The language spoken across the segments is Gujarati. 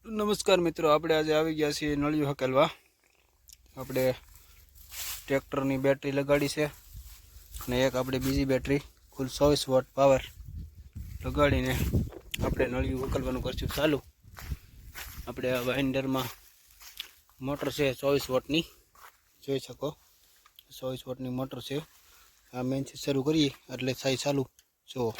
नमस्कार मित्रों, આપણે આજે આવી ગયા છીએ નળિયું હકેલવા। આપણે ટ્રેક્ટરની બેટરી લગાડી છે અને એક આપણે બીજી બેટરી કુલ 24 વોટ પાવર લગાડીને આપણે નળિયું હકેલવાનું કરશું ચાલુ। આપણે આ વાઇન્ડરમાં મોટર છે 24 વોટની, જોઈ શકો 24 વોટની મોટર છે। આ મેનથી શરૂ કરીએ એટલે થાય ચાલુ। જો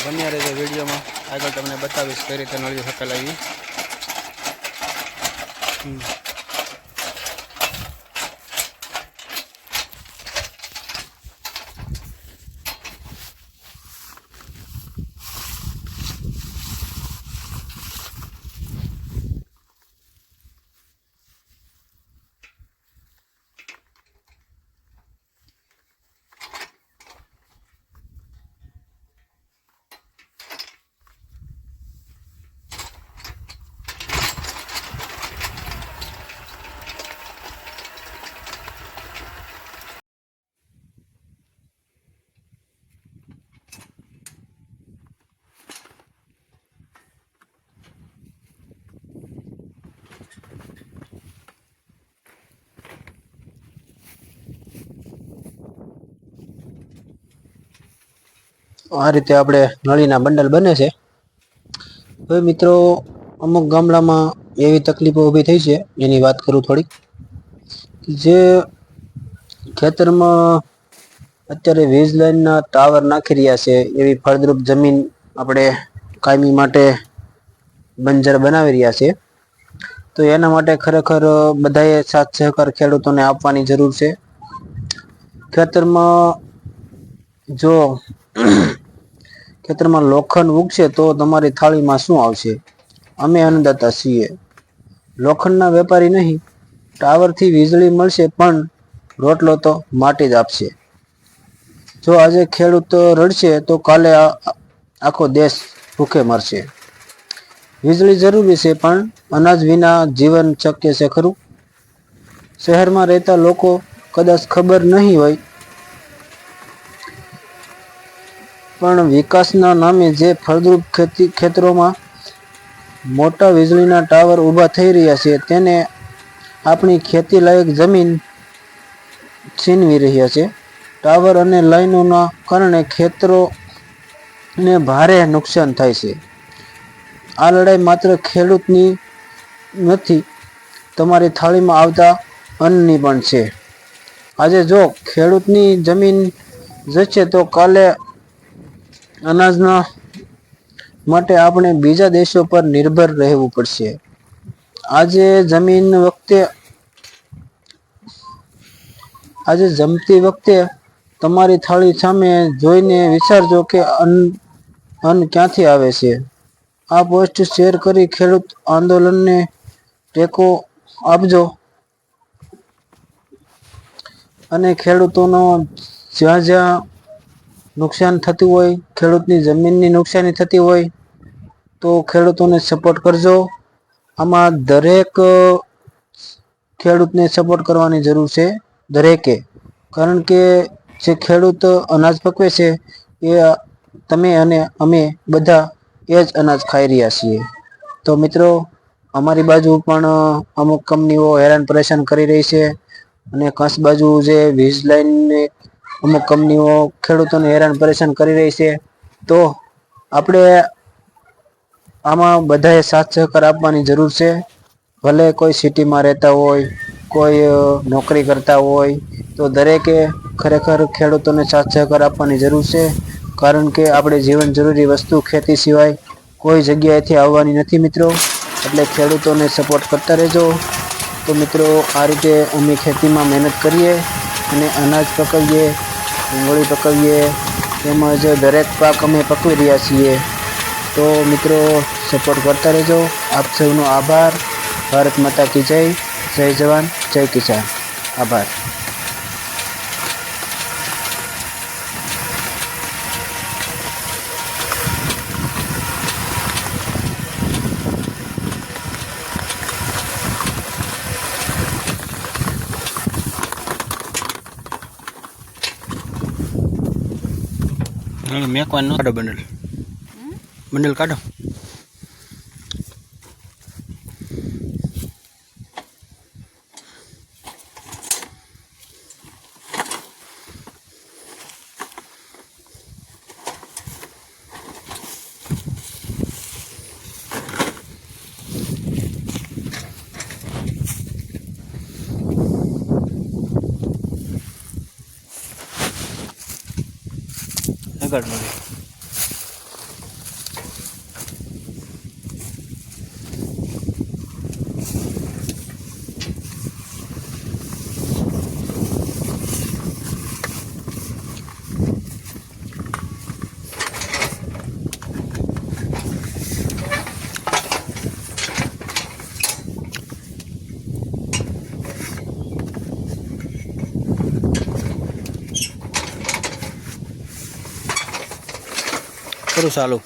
बनिया रहे वीडियो में आगे तमने बतावीश कई रीते नळिયું हकेलावी। आ रीते आपणे नळीना बंडल बने छे। હવે મિત્રો અમુક ગામડામાં એવી તકલીફો ઊભી થઈ છે એની વાત કરું થોડી। જે ખેતરમાં અત્યારે વીજ લાઈનના ટાવર નાખી રહ્યા છે, એવી ફળદ્રુપ જમીન આપણે કાયમી માટે બંજર બનાવી રહ્યા છે। તો એના માટે ખરેખર બધાએ સાથ સહકાર ખેડૂતોને આપવાની જરૂર છે। ખેતરમાં જો ખેતરમાં લોખંડ ઉગશે તો તમારી થાળીમાં શું આવશે? અમે અન્નદાતા છીએ, લોખંડના વેપારી નહીં। ટાવરથી વીજળી મળશે પણ રોટલો તો માટી જ આપશે। જો આજે ખેડૂત રડશે તો કાલે આખો દેશ ભૂખે મરશે। વીજળી જરૂરી છે પણ અનાજ વિના જીવન શક્ય છે ખરું? શહેરમાં રહેતા લોકો કદાચ ખબર નહીં હોય, પણ વિકાસના નામે જે ફળદ્રુપ ખેતરોમાં મોટા વીજળીના ટાવર ઊભા થઈ રહ્યા છે તેને આપણી ખેતી લાયક જમીન છીનવી રહ્યા છે। ટાવર અને લાઈનોના કારણે ખેતરોને ભારે નુકસાન થાય છે। આ લડાઈ માત્ર ખેડૂતની નથી, તમારી થાળીમાં આવતા અન્નની પણ છે। આજે જો ખેડૂતની જમીન જશે તો કાલે અનાજના માટે આપણે બીજા દેશો પર નિર્ભર રહેવું પડશે। આજે જમતી વખતે તમારી થાળી સામે જોઈને વિચારજો કે અન્ન ક્યાંથી આવે છે। આ પોસ્ટ શેર કરી ખેડૂત આંદોલનને ટેકો આપજો અને ખેડૂતોનો જ્યાં જ્યાં નુકસાન થતું હોય, ખેડૂતની જમીનની નુકસાની થતી હોય તો ખેડૂતોને સપોર્ટ કરજો। આમાં દરેક ખેડૂતને સપોર્ટ કરવાની જરૂર છે, દરેકે। કારણ કે જે ખેડૂત અનાજ પકવે છે એ તમે અને અમે બધા એ જ અનાજ ખાઈ રહ્યા છીએ। તો મિત્રો, અમારી બાજુ પણ અમુક કંપનીઓ હેરાન પરેશાન કરી રહી છે અને કચ્છ બાજુ જે વીજ લાઈનની અમુક કંપનીઓ ખેડૂતોને હેરાન પરેશાન કરી રહી છે। તો આપણે આમાં બધાએ સાથ સહકાર આપવાની જરૂર છે। ભલે કોઈ સિટીમાં રહેતા હોય, કોઈ નોકરી કરતા હોય, તો દરેકે ખરેખર ખેડૂતોને સાથ સહકાર આપવાની જરૂર છે। કારણ કે આપણે જીવન જરૂરી વસ્તુ ખેતી સિવાય કોઈ જગ્યાએથી આવવાની નથી મિત્રો। એટલે ખેડૂતોને સપોર્ટ કરતા રહેજો। તો મિત્રો, આ રીતે અમે ખેતીમાં મહેનત કરીએ અને અનાજ પકવીએ, ડુંગળી પકવીએ, તેમજ દરેક પાક અમે પકવી રહ્યા છીએ। તો મિત્રો, સપોર્ટ કરતા રહેજો। આપ સૌનો આભાર। ભારત માતા કી જય। જય જવાન, જય કિસાન। આભાર। મેકવાનું ન કાઢો બંડલ બંડલ કાઢો આગળ મળે કરું ચાલુ